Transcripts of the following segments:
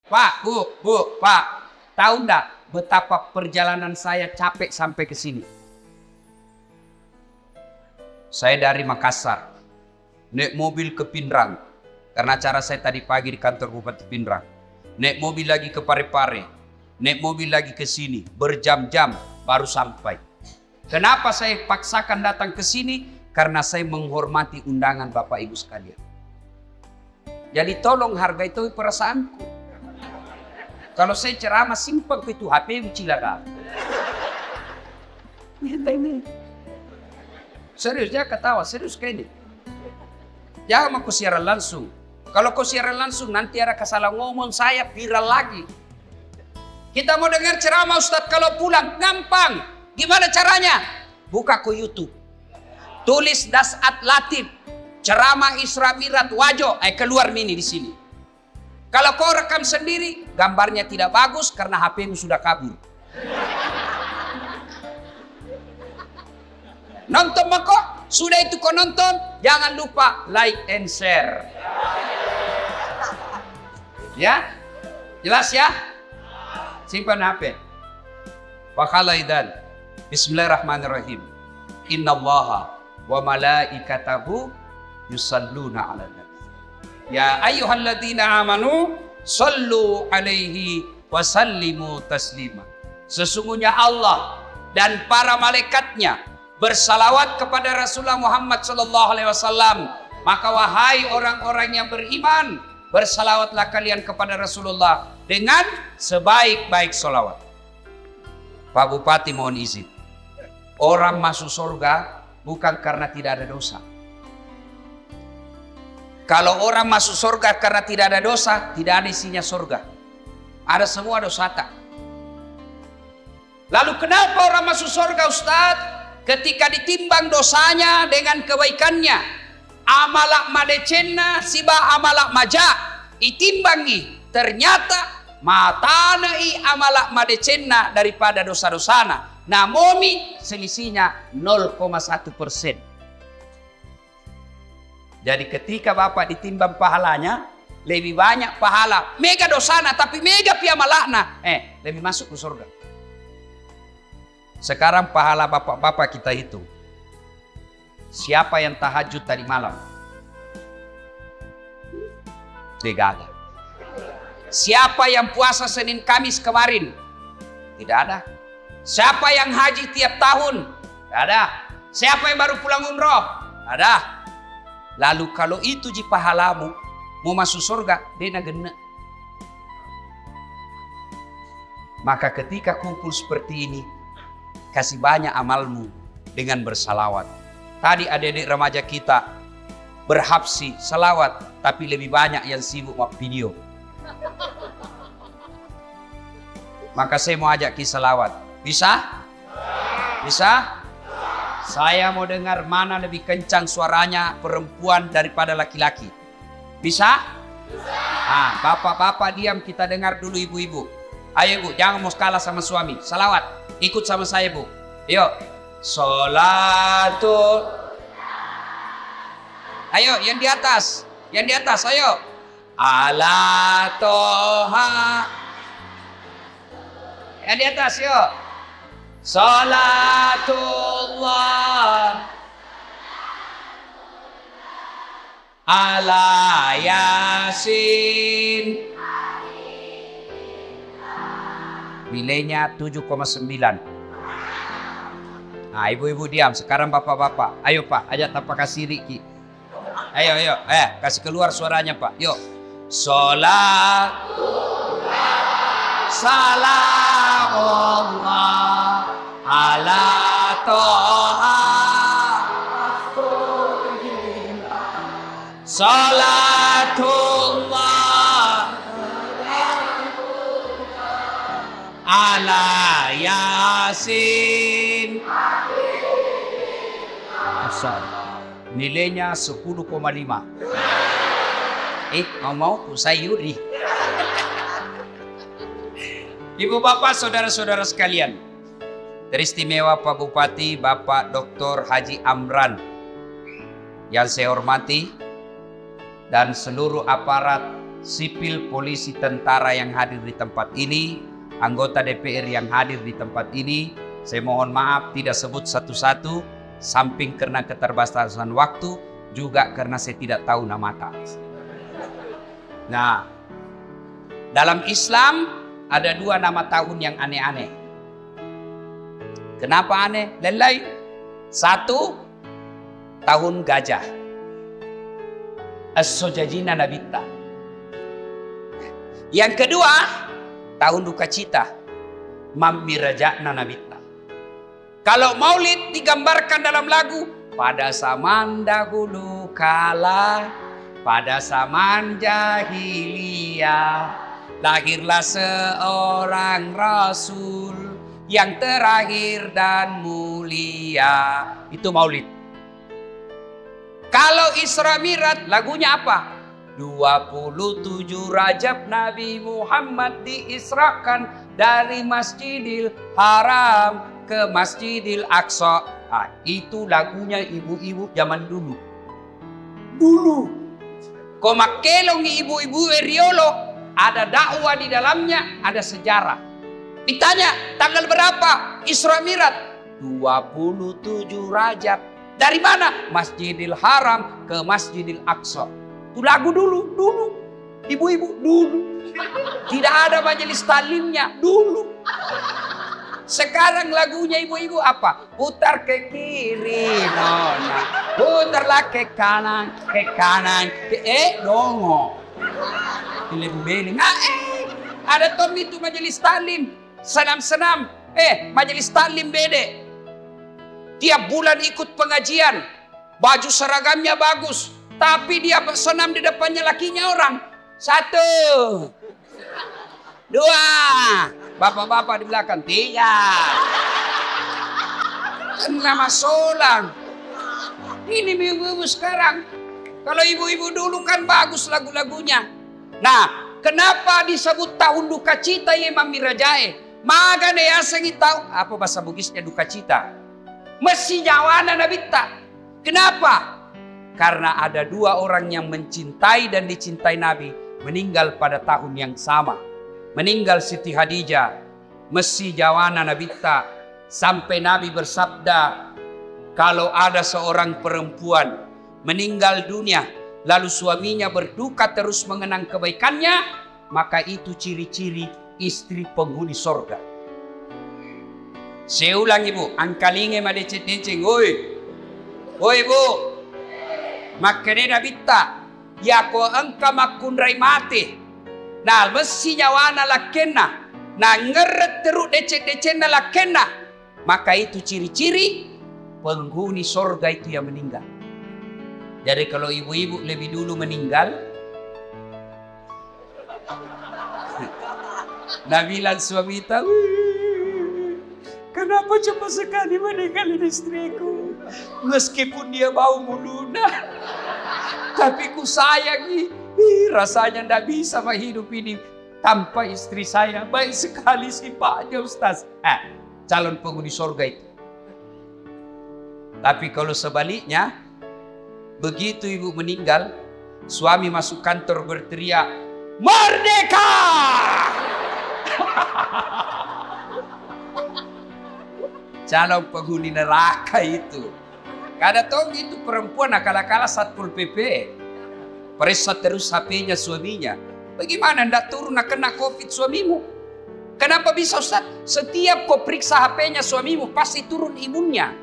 Pak, Bu, Pak, tahu enggak betapa perjalanan saya capek sampai ke sini? Saya dari Makassar, naik mobil ke Pindrang, karena acara saya tadi pagi di kantor Bupati Pindrang. Naik mobil lagi ke Parepare, naik mobil lagi ke sini, berjam-jam baru sampai. Kenapa saya paksakan datang ke sini? Karena saya menghormati undangan Bapak Ibu sekalian. Jadi tolong hargai itu perasaanku. Kalau saya ceramah simpang itu HP cilaka. Serius, dia ketawa, serius kayak ini. Jangan mau siaran langsung. Kalau kau siaran langsung nanti ada kesalahan ngomong saya viral lagi. Kita mau dengar ceramah Ustadz kalau pulang, gampang. Gimana caranya? Buka ke YouTube. Tulis Dasat Latif, ceramah Isra Mi'raj Wajo, keluar mini di sini. Kalau kau rekam sendiri, gambarnya tidak bagus karena HP-mu sudah kabur. Nonton kok, sudah itu kau nonton, jangan lupa like and share. Ya, jelas ya? Simpan HP. Wakhalaidan. Bismillahirrahmanirrahim. Innallaha wa malaikatahu yusalluna 'alan nabi. Ya ayyuhalladzina amanu sallu alaihi wa sallimu taslima. Sesungguhnya Allah dan para malaikatnya bersalawat kepada Rasulullah Muhammad sallallahu alaihi wasallam. Maka wahai orang-orang yang beriman, bersalawatlah kalian kepada Rasulullah dengan sebaik-baik salawat. Pak Bupati mohon izin. Orang masuk surga bukan karena tidak ada dosa. Kalau orang masuk surga karena tidak ada dosa, tidak ada isinya surga. Ada semua dosa tak. Lalu kenapa orang masuk surga Ustaz? Ketika ditimbang dosanya dengan kebaikannya. Amalak madecenna siba amalak maja. Itimbangi. Ternyata matanai amalak madecenna daripada dosa-dosana. Namomi selisihnya 0,1%. Jadi ketika Bapak ditimbang pahalanya, lebih banyak pahala. Mega dosana tapi mega piamalakna. Lebih masuk ke surga. Sekarang pahala bapak-bapak kita hitung. Siapa yang tahajud tadi malam? Tidak ada. Siapa yang puasa Senin Kamis kemarin? Tidak ada. Siapa yang haji tiap tahun? Tidak ada. Siapa yang baru pulang umroh? Ada. Lalu kalau itu ji pahalamu mau masuk surga, dena gena. Maka ketika kumpul seperti ini, kasih banyak amalmu dengan bersalawat. Tadi adik-adik remaja kita berhabsi salawat, tapi lebih banyak yang sibuk buat video. Maka saya mau ajak kisah salawat. Bisa? Bisa? Saya mau dengar mana lebih kencang suaranya perempuan daripada laki-laki. Bisa? Bisa. Bapak-bapak diam, kita dengar dulu ibu-ibu. Ayo Bu, jangan mau kalah sama suami. Salawat, ikut sama saya Bu. Yuk. Sholatul. Ayo, yang di atas. Yang di atas, ayo. Ala toha. Yang di atas, yuk. Salatullah ala Yasin. Nilainya 7,9. Nah, ibu-ibu diam. Sekarang bapak-bapak. Ayo Pak, ajak tapak kasih Riki. Ayo, ayo. Kasih keluar suaranya Pak. Yuk. Salatullah salamullah ala toha salatullah ala Yasin. Nilainya 10,5. Mau sayuri. Ibu bapak saudara-saudara sekalian, teristimewa Pak Bupati Bapak Dr. Haji Amran yang saya hormati, dan seluruh aparat sipil, polisi, tentara yang hadir di tempat ini, anggota DPR yang hadir di tempat ini. Saya mohon maaf tidak sebut satu-satu, samping karena keterbatasan waktu, juga karena saya tidak tahu nama tak. Nah, dalam Islam ada 2 nama tahun yang aneh-aneh. Kenapa aneh? Lain-lain. 1, tahun gajah. As-Sojajina Nabitta. Yang kedua, tahun duka cita. Mammirajakna Nabitta. Kalau maulid digambarkan dalam lagu, pada zaman dahulu kala, pada zaman jahiliyah, lahirlah seorang rasul yang terakhir dan mulia. Itu maulid. Kalau Isra Mi'raj, lagunya apa? 27 Rajab Nabi Muhammad diisrakan dari Masjidil Haram ke Masjidil Aqsa. Nah, itu lagunya ibu-ibu zaman dulu. Kau makelong ibu-ibu Riolo, ada dakwah di dalamnya, ada sejarah. Ditanya, tanggal berapa Isra Mi'raj? 27 Rajab. Dari mana? Masjidil Haram ke Masjidil Aqsa. Itu lagu dulu. Ibu-ibu dulu. Tidak ada majelis talimnya dulu. Sekarang lagunya ibu-ibu apa? Putar ke kiri, nona. Putarlah ke kanan, dongo. Dilembelin. Ada tom itu majelis talim. Senam-senam. Majelis talim bede. Tiap bulan ikut pengajian. Baju seragamnya bagus. Tapi dia senam di depannya lakinya orang. 1, 2. Bapak-bapak di belakang. 3. Nama solang. Ini ibu-ibu sekarang. Kalau ibu-ibu dulu kan bagus lagu-lagunya. Nah, kenapa disebut tahun duka cita ya Mammirajae? Magane ya sengi tahu apa bahasa Bugisnya duka cita. Mesti jawana Nabitta. Kenapa? Karena ada 2 orang yang mencintai dan dicintai Nabi meninggal pada tahun yang sama. Meninggal Siti Khadijah, mesti jawana Nabitta, sampai Nabi bersabda, kalau ada seorang perempuan meninggal dunia lalu suaminya berduka terus mengenang kebaikannya, maka itu ciri-ciri istri penghuni sorga. Saya ulang ibu, angkalinge madecet-deceng, oi ibu, makanya Nabitta, ya ko engka makunrai mati. Nah, mesti nyawana lakena. Nah, ngeret teruk decek-decek na lakena. Maka itu ciri-ciri penghuni sorga itu yang meninggal. Jadi kalau ibu-ibu lebih dulu meninggal, Nabilan suami tahu, kenapa cepat sekali meninggalin istriku? Meskipun dia bau muluna, tapi ku sayangi. Rasanya tidak bisa hidup ini tanpa istri saya. Baik sekali sifatnya Ustaz. Calon penghuni sorga itu. Tapi kalau sebaliknya, begitu ibu meninggal, suami masuk kantor berteriak, "Merdeka!" Calon penghuni neraka itu. Kada tahu itu perempuan akal-akala Satpol PP. Periksa terus HP-nya suaminya. Bagaimana ndak turun kena COVID suamimu? Kenapa bisa Ustaz? Setiap kau periksa HP-nya suamimu pasti turun imunnya.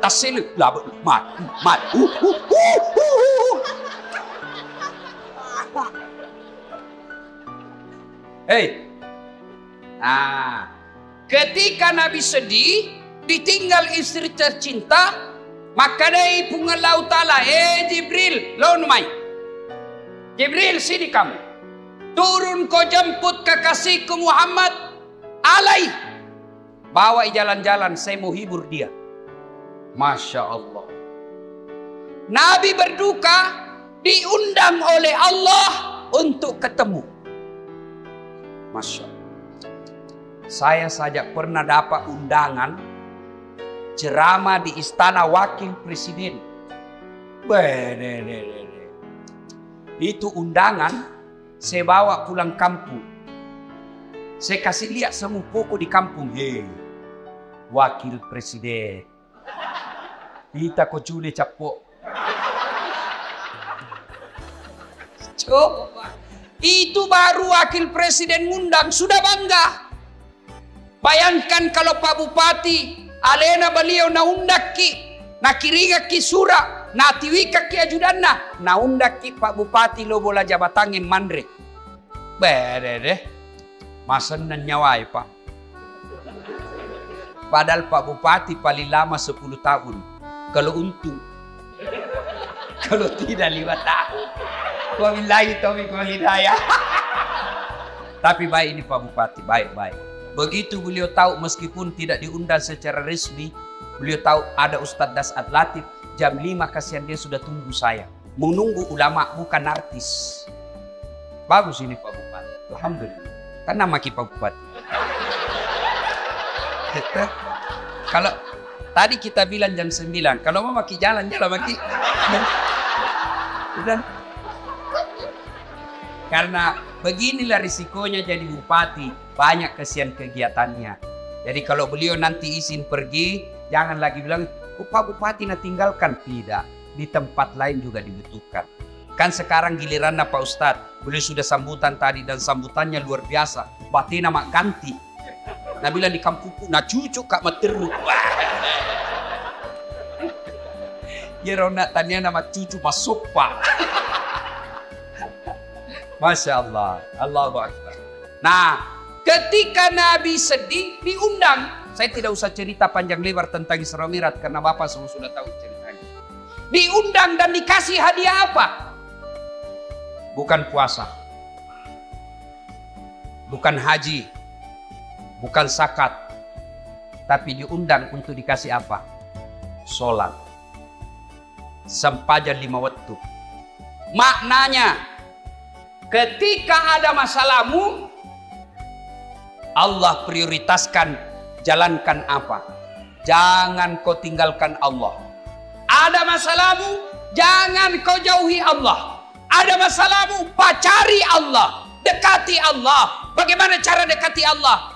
Tasel mat. Ketika Nabi sedih, ditinggal istri tercinta, maka dari pungalau ta'ala, Jibril, launumai. Jibril, sini kamu. Turun kau jemput kekasihku Muhammad. Alai. Bawa jalan-jalan, saya mau hibur dia. Masya Allah. Nabi berduka, diundang oleh Allah untuk ketemu. Masya Allah. Saya saja pernah dapat undangan ceramah di istana wakil presiden. Itu undangan Saya bawa pulang kampung. Saya kasih lihat semua pokok di kampung. Hei, wakil presiden. Kita kok cule capok. Coba. Itu baru wakil presiden ngundang. Sudah bangga. Bayangkan kalau Pak Bupati. Alena beliau na undaki. Na kiriga ki sura. Na tiwika ki ajudanna. Na undaki Pak Bupati lo bola jabatangin mandre. Bede deh. Masa nan nyawai Pak. Padahal Pak Bupati paling lama 10 tahun. Kalau untung. Kalau tidak 5 tahun. Wabillahi taufiq wal hidayah. Tapi baik ini Pak Bupati, baik-baik. Begitu beliau tahu meskipun tidak diundang secara resmi, beliau tahu ada Ustadz Dasat Latif, jam 5 kasihan dia sudah tunggu saya. Menunggu ulama bukan artis. Bagus ini Pak Bupati. Alhamdulillah. Kan nama Pak Bupati. Kalau tadi kita bilang jam 9, kalau mau maki jalan maki. Dan karena beginilah risikonya jadi bupati, banyak kesian kegiatannya. Jadi kalau beliau nanti izin pergi, jangan lagi bilang, oh, Pak Bupati nak tinggalkan. Tidak, di tempat lain juga dibutuhkan. Kan sekarang giliran Pak Ustadz, beliau sudah sambutan tadi dan sambutannya luar biasa. Batina mak ganti. Nah bilang di kampungku, nah cucu kak materu. Ya nak tanya nama cucu masuk Pak. Masya Allah, Allahu Akbar. Nah, ketika Nabi sedih diundang. Saya tidak usah cerita panjang lebar tentang Isra Mi'raj karena Bapak semua sudah tahu ceritanya. Diundang dan dikasih hadiah apa? Bukan puasa, bukan haji, bukan zakat, tapi diundang untuk dikasih apa? Sholat. Sempadan 5 waktu. Maknanya, ketika ada masalahmu, Allah prioritaskan jalankan apa? Jangan kau tinggalkan Allah. Ada masalahmu, jangan kau jauhi Allah. Ada masalahmu, pacari Allah. Dekati Allah. Bagaimana cara dekati Allah?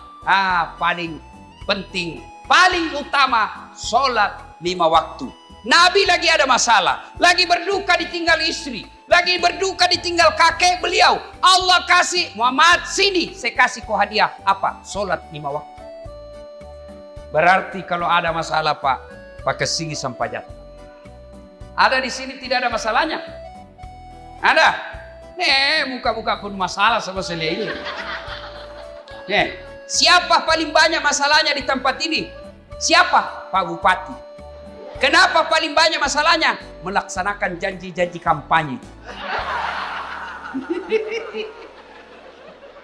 Paling penting, paling utama, sholat 5 waktu. Nabi lagi ada masalah, lagi berduka ditinggal istri, lagi berduka ditinggal kakek beliau. Allah kasih, Muhammad sini, saya kasih kau hadiah. Apa? Sholat 5 waktu. Berarti kalau ada masalah Pak, pakai sini sampai jatuh. Ada di sini tidak ada masalahnya? Ada? Muka-muka pun masalah sama saya ini. Siapa paling banyak masalahnya di tempat ini? Siapa? Pak Bupati. Kenapa paling banyak masalahnya? Melaksanakan janji-janji kampanye.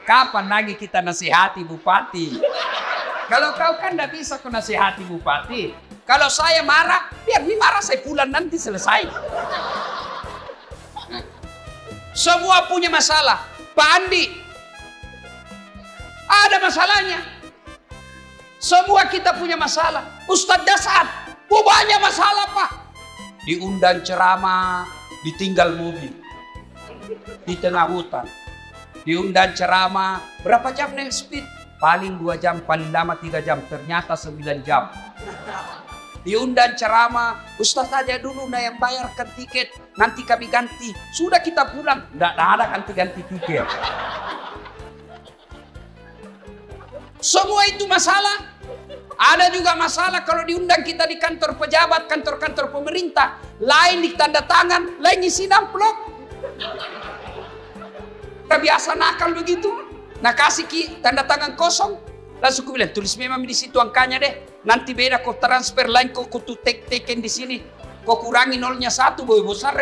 Kapan lagi kita nasihati Bupati? Kalau kau kan tidak bisa kau nasihati Bupati. Kalau saya marah, biar marah saya pulang nanti selesai. Semua punya masalah. Pak Andi, ada masalahnya. Semua kita punya masalah. Ustadz Dasat, banyak masalah Pak. Diundang ceramah, ditinggal mobil di tengah hutan. Diundang ceramah, berapa jam naik speed? Paling 2 jam, paling lama 3 jam. Ternyata 9 jam. Diundang ceramah, Ustadz aja dulu yang bayarkan tiket, nanti kami ganti. Sudah kita pulang, tidak ada ganti-ganti tiket. Semua itu masalah. Ada juga masalah kalau diundang kita di kantor pejabat, kantor-kantor pemerintah. Lain di tanda tangan, lain isi amplop. Kebiasa nakal begitu. Nah kasih tanda tangan kosong. Langsung aku bilang, tulis memang di situ angkanya deh. Nanti beda kau transfer lain, kau teken di sini. Kau kurangi 0-1, boleh besar.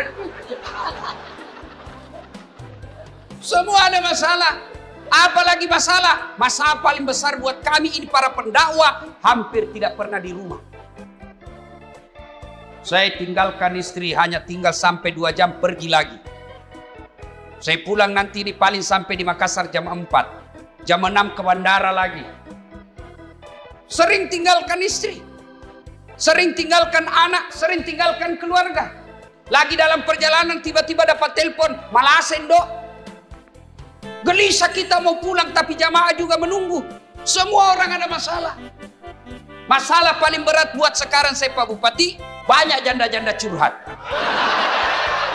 Semua ada masalah. Apalagi masalah? Masalah paling besar buat kami ini para pendakwah, hampir tidak pernah di rumah. Saya tinggalkan istri, hanya tinggal sampai 2 jam pergi lagi. Saya pulang nanti ini paling sampai di Makassar jam 4. Jam 6 ke bandara lagi. Sering tinggalkan istri. Sering tinggalkan anak, sering tinggalkan keluarga. Lagi dalam perjalanan tiba-tiba dapat telepon, Malasen dok. Gelisah kita mau pulang tapi jamaah juga menunggu. Semua orang ada masalah. Masalah paling berat buat sekarang saya Pak Bupati, banyak janda-janda curhat.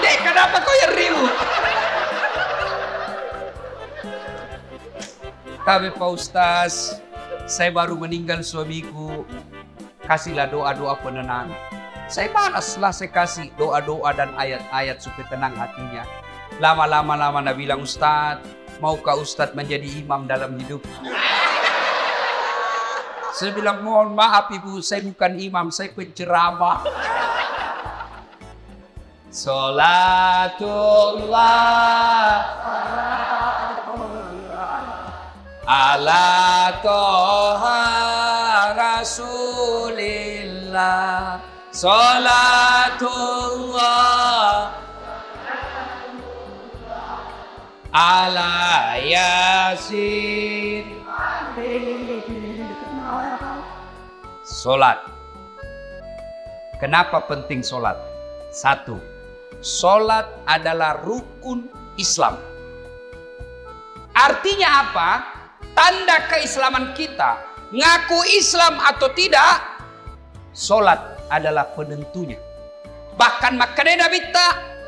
Dek, kenapa kau yang ribut? Tapi Pak Ustaz, saya baru meninggal suamiku. Kasihlah doa-doa penenang. Saya balaslah, saya kasih doa-doa dan ayat-ayat supaya tenang hatinya. Lama-lama dia bilang, Ustaz, maukah Ustaz menjadi imam dalam hidup? Saya bilang, mohon maaf Ibu, saya bukan imam, saya penceramah. Salatullah ala toha rasulillah. Salatullah ala yasin. Solat. Kenapa penting solat? Satu, solat adalah rukun Islam. Artinya apa? Tanda keislaman kita. Ngaku Islam atau tidak, solat adalah penentunya. Bahkan makanya Nabi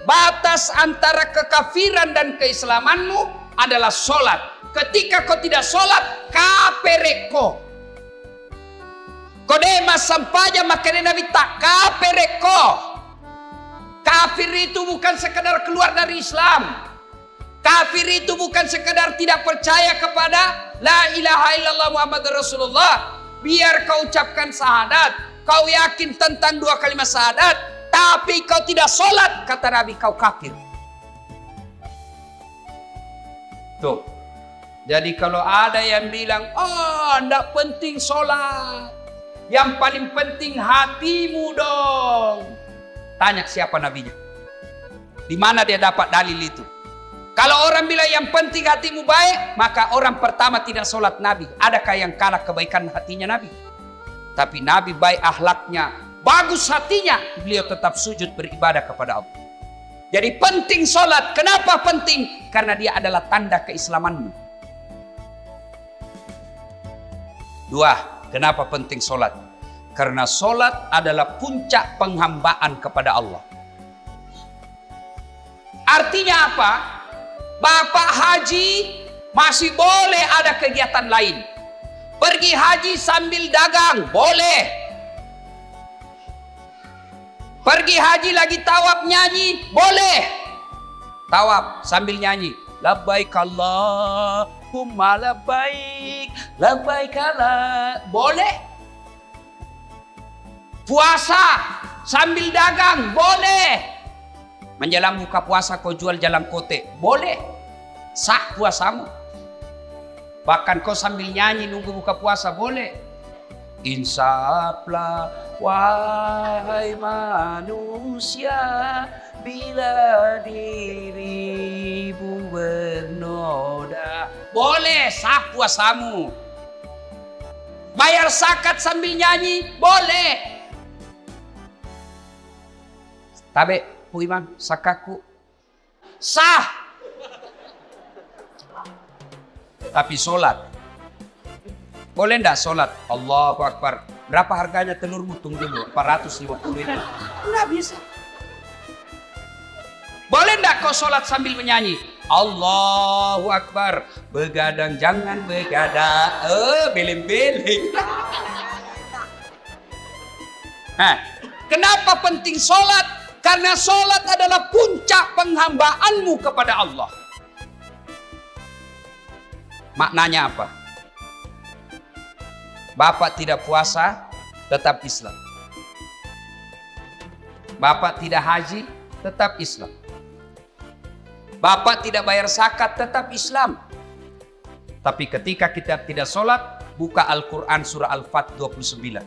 batas antara kekafiran dan keislamanmu adalah solat. Ketika kau tidak solat, kapereko. Kodema sampaja makanya Nabi kapereko. Kafir itu bukan sekedar keluar dari Islam. Kafir itu bukan sekedar tidak percaya kepada la ilaha illallah Muhammad Rasulullah. Biar kau ucapkan syahadat, kau yakin tentang dua kalimat syahadat, tapi kau tidak sholat, kata Nabi, kau kafir. Tuh. Jadi kalau ada yang bilang, oh tidak penting sholat, yang paling penting hatimu dong. Tanya siapa nabinya. Di mana dia dapat dalil itu? Kalau orang bilang yang penting hatimu baik, maka orang pertama tidak sholat Nabi. Adakah yang kalah kebaikan hatinya Nabi? Tapi Nabi baik akhlaknya, bagus hatinya, beliau tetap sujud beribadah kepada Allah. Jadi penting sholat. Kenapa penting? Karena dia adalah tanda keislamanmu. Dua, kenapa penting sholat? Karena sholat adalah puncak penghambaan kepada Allah. Artinya apa? Bapak haji masih boleh ada kegiatan lain. Pergi haji sambil dagang, boleh. Pergi haji lagi tawaf nyanyi, boleh. Tawaf sambil nyanyi. Labbaik Allahumma labbaik, labbaik Allah. Boleh. Puasa sambil dagang, boleh. Menjelang buka puasa kau jual jalan kote, boleh. Sah puasamu. Bahkan kau sambil nyanyi nunggu buka puasa, boleh. Insaflah wahai manusia, bila dirimu bernoda, boleh. Sah puasamu. Bayar zakat sambil nyanyi, boleh. Tabe Pu Imam, sakaku sah. Tapi sholat boleh ndak sholat? Allahu Akbar. Berapa harganya telurmu? Tunggu dulu, 450 itu. Nggak bisa. Boleh ndak kau sholat sambil menyanyi? Allahu Akbar. Begadang jangan begadang. Beleng-beleng. Nah, kenapa penting sholat? Karena sholat adalah puncak penghambaanmu kepada Allah. Maknanya apa? Bapak tidak puasa, tetap Islam. Bapak tidak haji, tetap Islam. Bapak tidak bayar zakat, tetap Islam. Tapi ketika kita tidak sholat, buka Al-Quran surah Al-Fat 29.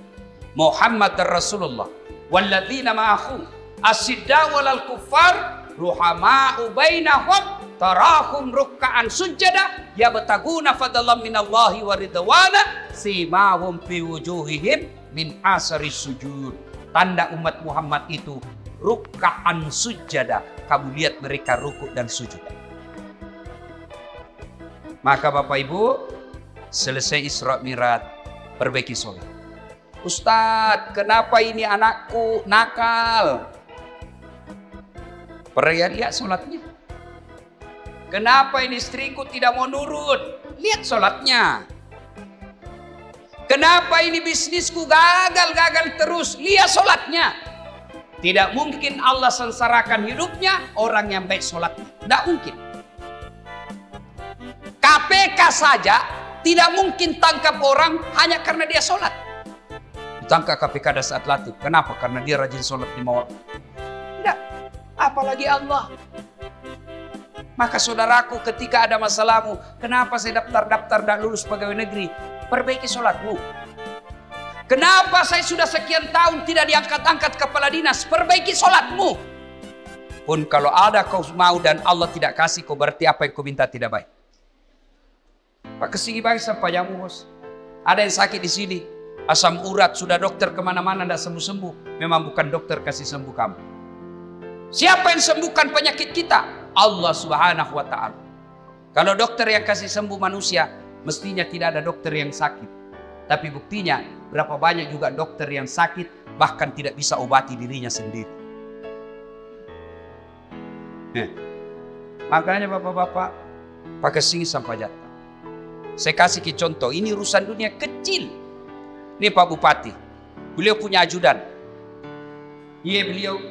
Muhammad Rasulullah walladzina ma'ahu asyidda walal kuffar ruhama'u bainahum tarahum rukka'an sujada yabtaguna fadlan minallahi wa ridwana simahum fi wujuhihim min asari sujud. Tanda umat Muhammad itu rukka'an sujada. Kamu lihat mereka rukuk dan sujud. Maka Bapak Ibu, selesai Isra Mi'raj, perbaiki sholat. Ustadz, kenapa ini anakku nakal? Lihat sholatnya. Kenapa ini istriku tidak mau nurut? Lihat sholatnya. Kenapa ini bisnisku gagal terus? Lihat sholatnya. Tidak mungkin Allah sengsarakan hidupnya orang yang baik sholatnya. Tidak mungkin. KPK saja tidak mungkin tangkap orang hanya karena dia sholat. Ditangkap KPK pada saat latih. Kenapa? Karena dia rajin sholat 5 waktu. Tidak. Apalagi Allah. Maka saudaraku, ketika ada masalahmu, kenapa saya daftar dan lulus pegawai negeri? Perbaiki sholatmu. Kenapa saya sudah sekian tahun tidak diangkat-angkat kepala dinas? Perbaiki sholatmu. Pun kalau ada kau mau dan Allah tidak kasih, kau berarti apa yang kau minta tidak baik. Pak kesini baik sampai jamu bos. Ada yang sakit di sini, asam urat, sudah dokter kemana-mana tidak sembuh-sembuh. Memang bukan dokter kasih sembuh kamu. Siapa yang sembuhkan penyakit kita? Allah Subhanahu wa Ta'ala. Kalau dokter yang kasih sembuh manusia, mestinya tidak ada dokter yang sakit. Tapi buktinya, berapa banyak juga dokter yang sakit, bahkan tidak bisa obati dirinya sendiri. Makanya bapak-bapak, pakai sini sampai jatuh. Saya kasih contoh, ini urusan dunia kecil. Ini Pak Bupati, beliau punya ajudan. Iya beliau,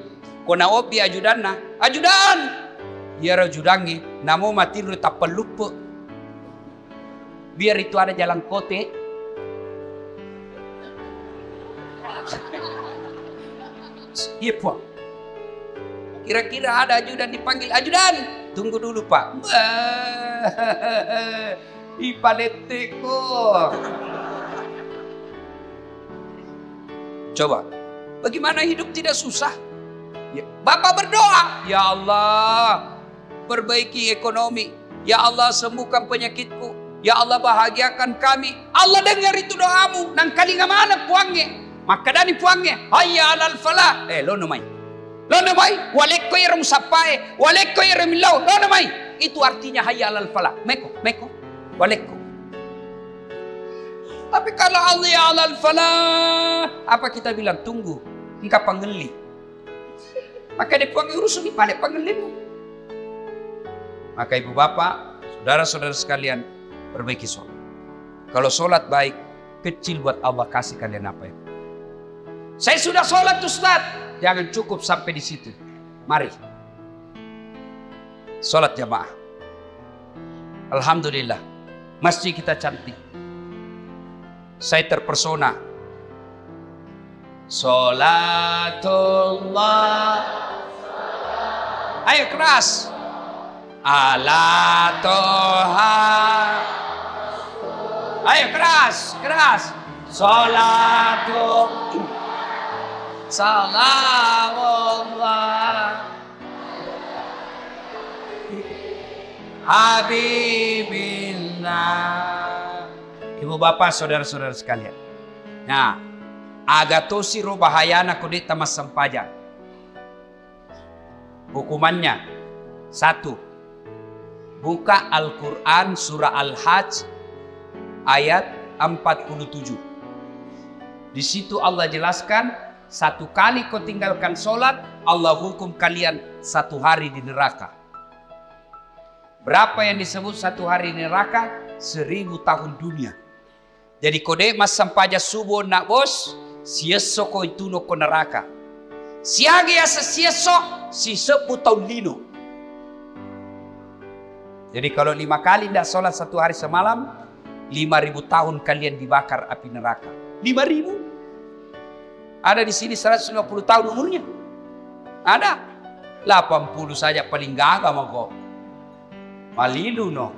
kona opi ajudan na, ajudan. Biar ajudangi, namo mati lu tak pelupa. Biar itu ada jalan kote. Iya Pak. Kira-kira ada ajudan dipanggil, ajudan. Tunggu dulu Pak. Ipaleteko. Coba, bagaimana hidup tidak susah? Ya, Bapak berdoa, ya Allah, perbaiki ekonomi. Ya Allah, sembuhkan penyakitku. Ya Allah, bahagiakan kami. Allah dengar itu doamu. Nang kali mana puangnya? Maka dani puangnya. Hayya alal falah. Lo namai. Lo namai. Walekko iram sapai. Walekko iram lau. Lo namai. Itu artinya hayya alal falah. Meko. Walekko. Tapi kalau Allah ya alal falah, apa kita bilang? Tunggu. Engkau panggeli. Maka dia puangi urusan ini pada panggelimu. Maka ibu bapak, saudara-saudara sekalian, perbaiki sholat. Kalau sholat baik, kecil buat Allah kasih kalian apa itu. Saya sudah sholat Ustaz. Jangan cukup sampai di situ. Mari. Sholat jamaah. Alhamdulillah. Masjid kita cantik. Saya terpersona. Sholatullah. Ayo keras. Ala toha. Ayo keras. Sholatullah. Salamullah Habibillah. Ibu bapak saudara-saudara sekalian. Nah, agatosi ro bahayana kudeta mas sampaja. Hukumannya 1. Buka Al-Quran surah Al-Hajj ayat 47. Di situ Allah jelaskan, 1 kali kau tinggalkan sholat, Allah hukum kalian 1 hari di neraka. Berapa yang disebut 1 hari di neraka? 1000 tahun dunia. Jadi kode mas sampaja subuh nak bos, sieso ko itu no ko neraka. Siagi asa sieso, si 10 tahun lino. Jadi kalau 5 kali tidak sholat 1 hari semalam, 5000 tahun kalian dibakar api neraka. 5000? Ada di sini 150 tahun umurnya. Ada. 80 saja paling gagah mah kok. Malilu no.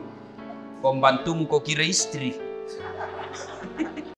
Pembantumu kok kira istri.